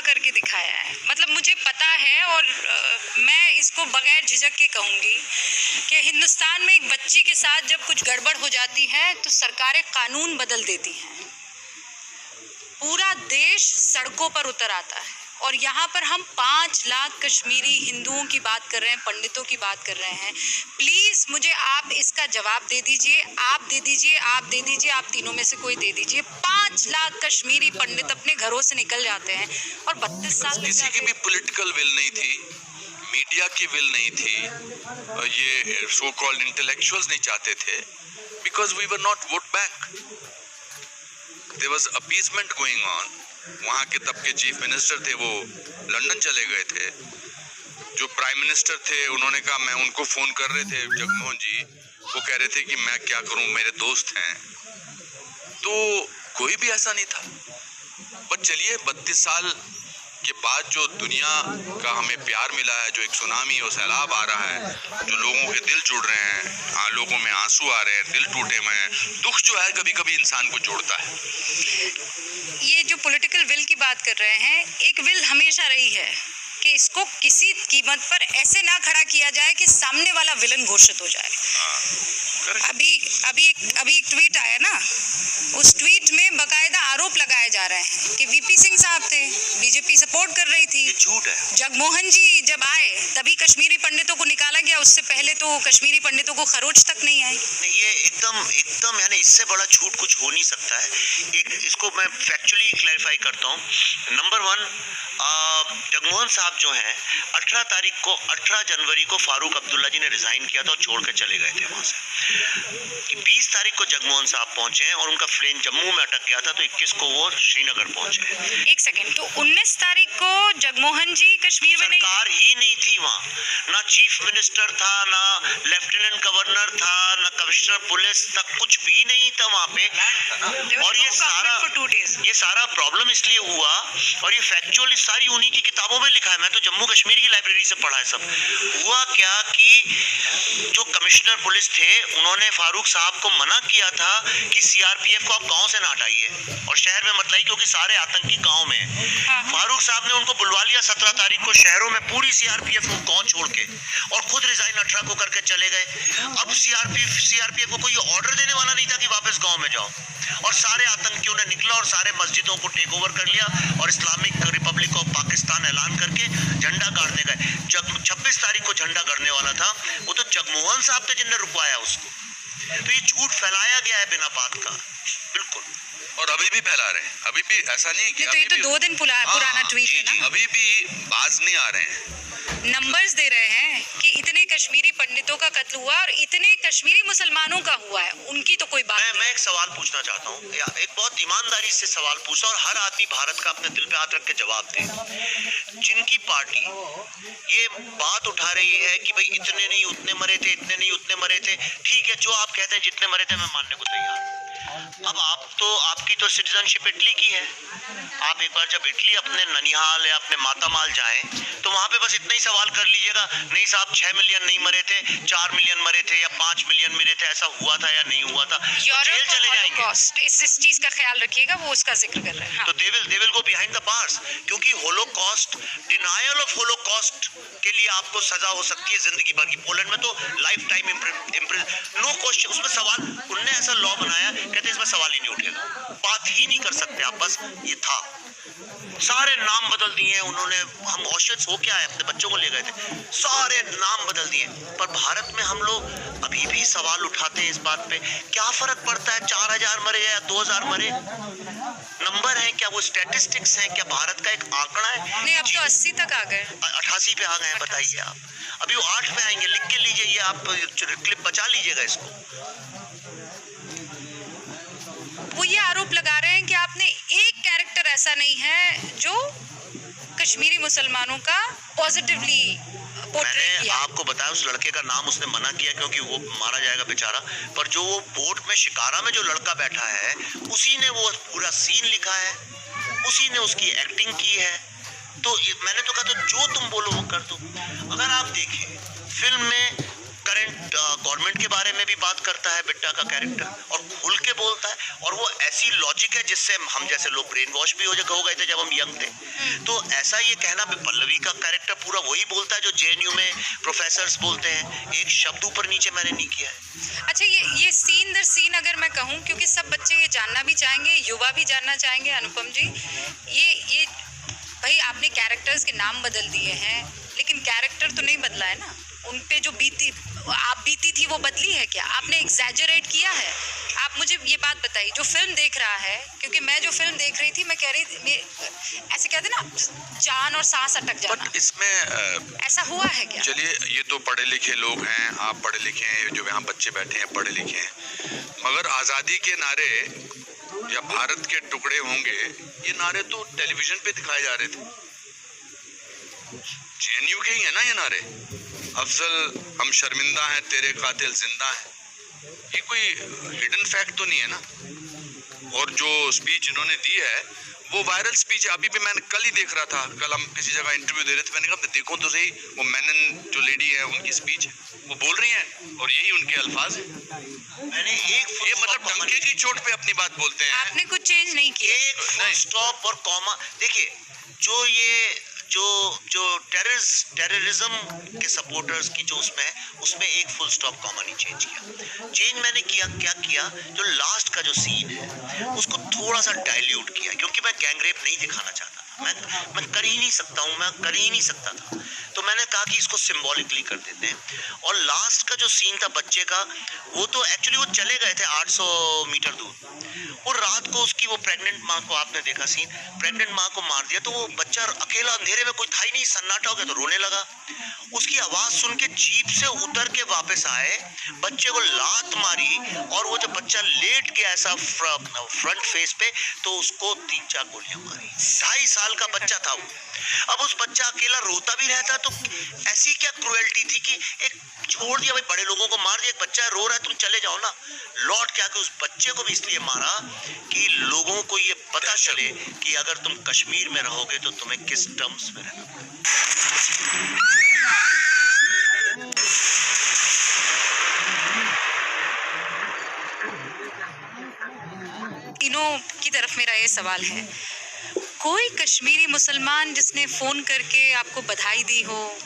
करके दिखाया है। मतलब मुझे पता है और मैं इसको बगैर झिझक के कहूँगी कि हिंदुस्तान में एक बच्ची के साथ जब कुछ गड़बड़ हो जाती है तो सरकारें कानून बदल देती हैं, पूरा देश सड़कों पर उतर आता है। और यहाँ पर हम 5 लाख कश्मीरी हिंदुओं की बात कर रहे हैं, पंडितों की बात कर रहे हैं। प्लीज़ मुझे आप इसका जवाब दे दीजिए, आप दे दीजिए, आप दे दीजिए, आप तीनों में से कोई दे दीजिए। 5 लाख कश्मीरी पंडित अपने घरों से निकल जाते हैं और 32 साल किसी की भी पॉलिटिकल विल नहीं थी, मीडिया की विल नहीं थी, और ये सो कॉल्ड इंटेलेक्चुअल्स नहीं चाहते थे, because we were not vote back. There was appeasement going on. वहाँ के तब के चीफ मिनिस्टर थे, वो लंदन चले गए थे। जो प्राइम मिनिस्टर थे उन्होंने कहा, मैं उनको फोन कर रहे थे जगमोहन जी, वो कह रहे थे कि मैं क्या करूं, मेरे दोस्त हैं। तो कोई भी ऐसा नहीं था। पर चलिए 32 साल के बाद जो दुनिया का हमें प्यार मिला है, जो एक सुनामी और सैलाब आ रहा है, जो लोगों के दिल जुड़ रहे हैं, लोगों में आंसू आ रहे हैं, दिल टूटे हुए हैं। दुख जो है कभी कभी इंसान को जोड़ता है। ये जो पॉलिटिकल विल की बात कर रहे हैं, एक विल हमेशा रही है कि इसको किसी कीमत पर ऐसे ना खड़ा किया जाए कि सामने वाला विलन घोषित हो जाए। अभी एक ट्वीट आया ना, उस ट्वीट में बकायदा आरोप लगाए जा रहे हैं कि वीपी सिंह साहब थे, बीजेपी सपोर्ट कर रही थी। ये झूठ है। जगमोहन जी जब आए तभी कश्मीरी पंडितों को निकाला गया, उससे पहले तो कश्मीरी पंडितों को खरोच तक नहीं आई। नहीं, ये एकदम यानी इससे बड़ा झूठ कुछ हो नहीं सकता है। इसको मैं फैक्चुअली क्लैरिफाई करता हूँ। नंबर 1, जगमोहन साहब जो हैं 18 जनवरी को फारूक अब्दुल्ला जी ने रिजाइन किया था और छोड़ के चले गए थे वहाँ से। 20 तारीख को जगमोहन साहब पहुंचे हैं और उनका प्लेन जम्मू में अटक गया था, तो 21 को वो श्रीनगर पहुंचे। एक सेकंड, तो 19 तारीख को जगमोहन जी कश्मीर में सरकार ही नहीं थी वहाँ, ना चीफ मिनिस्टर था, ना लेफ्टिनेंट गवर्नर था, ना कमिश्नर पुलिस तक, कुछ भी नहीं था वहाँ पे। और ये सारा प्रॉब्लम इसलिए हुआ, और ये फैक्चुअल सारी उन्हीं की किताबों में लिखा है। मैं तो जम्मू कश्मीर की लाइब्रेरी से पढ़ा है सब। हुआ क्या कि जो कमिश्नर पुलिस थे उन्होंने फारूक साहब को मना किया था कि सीआरपीएफ को आप गांव से ना हटाइए और शहर में मत लाइए, क्योंकि सारे आतंकी गांव में हैं। फारूक साहब ने उनको बुलवा लिया 17 तारीख को शहरों में, पूरी सीआरपीएफ को गांव छोड़ के, और खुद रिजाइन 18 को करके चले गए। अब सीआरपीएफ को कोई ऑर्डर देने वाला नहीं था कि वापस गांव में जाओ, और सारे आतंकियों ने निकला और सारे मस्जिदों को टेक ओवर कर लिया और इस्लामिक रिपब्लिक ऑफ पाकिस्तान ऐलान करके झंडा गाड़ने गए। जब 26 तारीख को झंडा गाड़ने वाला था, वो तो जगमोहन साहब थे जिनने रुकवाया उसको। तो ये झूठ फैलाया गया है बिना बात का, बिल्कुल। और अभी भी फैला रहे हैं, अभी भी ऐसा नहीं कि ये तो 2 दिन पुराना ट्वीट है ना। अभी भी बाज नहीं आ रहे हैं, नंबर्स दे रहे हैं कि इतने कश्मीरी पंडितों का कत्ल हुआ और इतने कश्मीरी मुसलमानों का हुआ है, उनकी तो कोई बात नहीं। मैं एक सवाल पूछना चाहता हूँ, एक बहुत ईमानदारी से सवाल पूछा, और हर आदमी भारत का अपने दिल पे हाथ रख के जवाब दे। जिनकी पार्टी ये बात उठा रही है कि भाई इतने नहीं उतने मरे थे, इतने नहीं उतने मरे थे, ठीक है, जो आप कहते हैं जितने मरे थे मैं मानने को तैयार। अब आपकी तो सिटीजनशिप इटली की है। आप एक बार जब इटली अपने ननिहाल या अपने मातामाल जाएं, तो वहां पे बस इतना ही सवाल कर लीजिएगा, नहीं साहब 6 मिलियन नहीं मरे थे, 4 मिलियन मरे थे या 5 मिलियन मरे थे, ऐसा हुआ था या नहीं हुआ था, जेल चले जाएंगे। इस चीज का ख्याल रखिएगा, वो उसका जिक्र कर रहे हैं। हाँ। तो they will go behind the bars, क्योंकि होलोकॉस्ट, डिनायल ऑफ होलोकॉस्ट के लिए आपको सजा हो सकती है जिंदगी भर की। पोलैंड में तो लाइफ टाइम नो क्वेश्चन, उसमें सवाल, उनने ऐसा लॉ बनाया, कहते इसमें सवाल ही नहीं उठेगा, बात ही नहीं कर सकते आप, बस ये था। सारे नाम बदल दिए उन्होंने, हम औशेट्स हो क्या है, अपने बच्चों को ले गए थे, सारे नाम बदल दिए। पर भारत में हम लोग अभी भी सवाल उठाते हैं इस बात पे, क्या फर्क पड़ता है 4000 मरे या 2000 मरे, नंबर है क्या, वो स्टैटिस्टिक्स हैं क्या, भारत का एक आंकड़ा है। नहीं, अब तो 80 तक आ गए, 88 पे आ गए हैं, बताइए आप। अभी वो 8 पे आएंगे, लिख के लीजिए, ये आप क्लिप बचा लीजिएगा इसको। वो ये आरोप लगा रहे हैं कि आपने एक कैरेक्टर ऐसा नहीं है जो कश्मीरी मुसलमानों का पॉजिटिवली पोर्ट्रेट किया। आपको बताया उस लड़के का नाम उसने मना किया क्योंकि वो मारा जाएगा बेचारा, पर जो वो बोट में शिकारा में जो लड़का बैठा है उसी ने वो पूरा सीन लिखा है, उसी ने उसकी एक्टिंग की है। तो मैंने तो कहा तो जो तुम बोलो वो कर दो। अगर आप देखें फिल्म में करंट गवर्नमेंट के बारे में भी बात करता है बिट्टा का कैरेक्टर, और खुल के बोलता है, और वो ऐसी लॉजिक है जिससे हम जैसे लोग ब्रेन वॉश भी हो गए थे जब हम यंग थे। तो ऐसा ये कहना भी पल्लवी का कैरेक्टर पूरा वही बोलता है जो जेएनयू में प्रोफेसर्स बोलते हैं, एक शब्द ऊपर नीचे मैंने नहीं किया है। अच्छा, ये सीन दर सीन अगर मैं कहूँ, क्योंकि सब बच्चे ये जानना भी चाहेंगे, युवा भी जानना चाहेंगे अनुपम जी, ये भाई आपने कैरेक्टर्स के नाम बदल दिए हैं लेकिन कैरेक्टर तो नहीं बदला है ना, उन पे जो बीती थी वो बदली है क्या? आपने एग्जैजरेट किया है? आप मुझे ये बात बताइए, जो फिल्म देख रहा है, क्योंकि मैं जो फिल्म देख रही थी मैं कह रही थी, ऐसे कहते ना जान और सांस अटक जाना, बट इसमें ऐसा हुआ है क्या? चलिए, ये तो पढ़े लिखे लोग हैं, आप पढ़े लिखे हैं, जो यहाँ बच्चे बैठे हैं पढ़े लिखे हैं, मगर आज़ादी के नारे या भारत के टुकड़े होंगे, ये नारे तो टेलीविजन पे दिखाए जा रहे थे। जेएनयू के ही है ना ये नारे, अफजल हम शर्मिंदा हैं तेरे कातिल जिंदा हैं, ये कोई हिडन फैक्ट तो नहीं है ना। और जो स्पीच इन्होंने दी है वो वायरल स्पीच है, अभी भी मैंने कल ही देख रहा था, कल हम किसी जगह इंटरव्यू दे रहे थे, मैंने कहा देखो तो सही, वो मेनन जो लेडी है उनकी स्पीच है, वो बोल रही हैं और यही उनके अल्फाज हैं। मैंने ये मतलब डंके की चोट पे अपनी बात बोलते हैं। आपने कुछ चेंज नहीं किया, एक स्टॉप और कॉमा। देखिए, जो टेररिज्म के सपोर्टर्स की जो उसमें एक फुल स्टॉप कॉमा नहीं चेंज किया। चेंज मैंने क्या किया, जो लास्ट का जो सीन है उसको थोड़ा सा डाइल्यूट किया, क्योंकि मैं गैंगरेप नहीं दिखाना चाहता था, मैं कर ही नहीं सकता हूँ, मैं कर ही नहीं सकता था, तो मैंने कहा कि इसको सिंबॉलिकली कर देते हैं। और लास्ट का जो सीन था बच्चे का, वो तो एक्चुअली वो चले गए थे 800 मीटर दूर, और रात को उसकी वो प्रेग्नेंट माँ को, आपने देखा सीन, प्रेग्नेंट माँ को मार दिया, तो वो बच्चा अकेला अंधेरे में, कोई था ही नहीं, सन्नाटा हो गया, तो रोने लगा। उसकी आवाज सुन के जीप से उतर के वापस आए, बच्चे को लात मारी, और वो जब बच्चा लेट गया ऐसा फ्रंट फेस पे, तो उसको 3-4 गोलियां मारी। 2.5 साल का बच्चा था वो। अब उस बच्चा अकेला रोता भी रहता, तो ऐसी क्या क्रुएल्टी थी कि एक छोड़ दिया, भाई बड़े लोगों को मार दिया, एक बच्चा रो रहा है, तुम चले जाओ ना। लौट के आके उस बच्चे को भी इसलिए मारा कि लोगों को ये पता चले कि अगर तुम कश्मीर में रहोगे तो तुम्हें किस टर्म्स में रहना पड़ेगा। तीनों की तरफ मेरा ये सवाल है, कोई कश्मीरी मुसलमान जिसने फोन करके आपको बधाई दी हो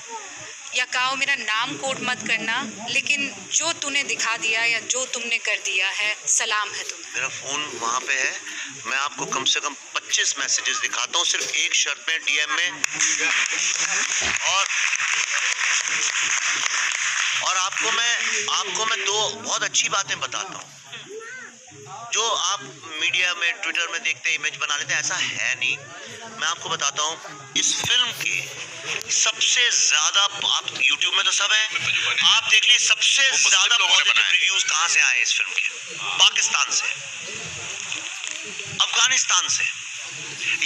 या कहा हो मेरा नाम कोट मत करना, लेकिन जो तूने दिखा दिया या जो तुमने कर दिया है, सलाम है तुम्हें। मेरा फोन वहाँ पे है, मैं आपको कम से कम 25 मैसेजेस दिखाता हूँ, सिर्फ एक शर्त में, डीएम में, और आपको मैं 2 बहुत अच्छी बातें बताता हूँ। जो आप मीडिया में, ट्विटर में देखते इमेज बना लेते हैं, ऐसा है नहीं। मैं आपको बताता हूँ, इस फिल्म के सबसे ज्यादा, आप यूट्यूब में तो सब है, आप देख लीजिए, सबसे ज्यादा पॉजिटिव रिव्यूज कहाँ से आए इस फिल्म के? पाकिस्तान से, अफगानिस्तान से,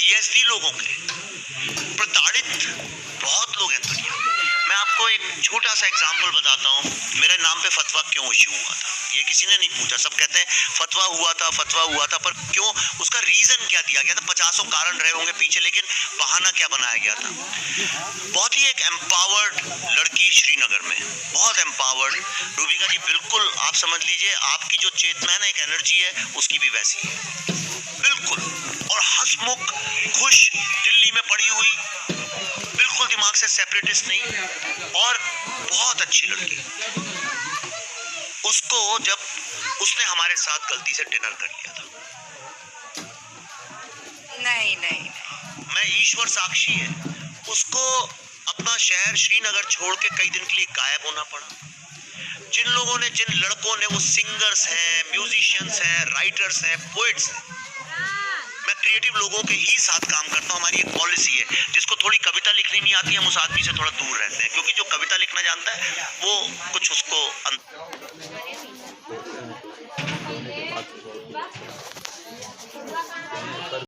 यज़दी लोगों के, प्रताड़ित बहुत लोग हैं दुनिया। मैं आपको एक छोटा सा एग्जांपल बताता हूँ, मेरे नाम पे फतवा क्यों इशू हुआ था, ये किसी ने नहीं पूछा। सब कहते हैं फतवा हुआ था, पर क्यों, उसका रीजन क्या दिया गया था? 50 कारण रहे होंगे पीछे, लेकिन बहाना क्या बनाया गया था? बहुत ही एक एम्पावर्ड लड़की श्रीनगर में, बहुत एम्पावर्ड, रूबिका जी, बिल्कुल आप समझ लीजिए, आपकी जो चेतना है ना, एक एनर्जी है, उसकी भी वैसी है बिल्कुल, और हंसमुख, खुश, दिल्ली में पड़ी हुई, बिल्कुल दिमाग से सेपरेटिस्ट नहीं, और बहुत अच्छी लड़की। उसको जब उसने हमारे साथ गलती से डिनर कर लिया था, नहीं, मैं ईश्वर साक्षी है, उसको अपना शहर श्रीनगर छोड़ के कई दिन के लिए गायब होना पड़ा। जिन लड़कों ने, वो सिंगर्स हैं, म्यूजिशियंस हैं, राइटर्स हैं, पोएट्स हैं, मैं क्रिएटिव लोगों के ही साथ काम करता हूँ। हमारी एक पॉलिसी है, जिसको थोड़ी कविता लिखनी नहीं आती, हम उस आदमी से थोड़ा दूर रहते हैं, क्योंकि जो कविता लिखना जानता है वो कुछ उसको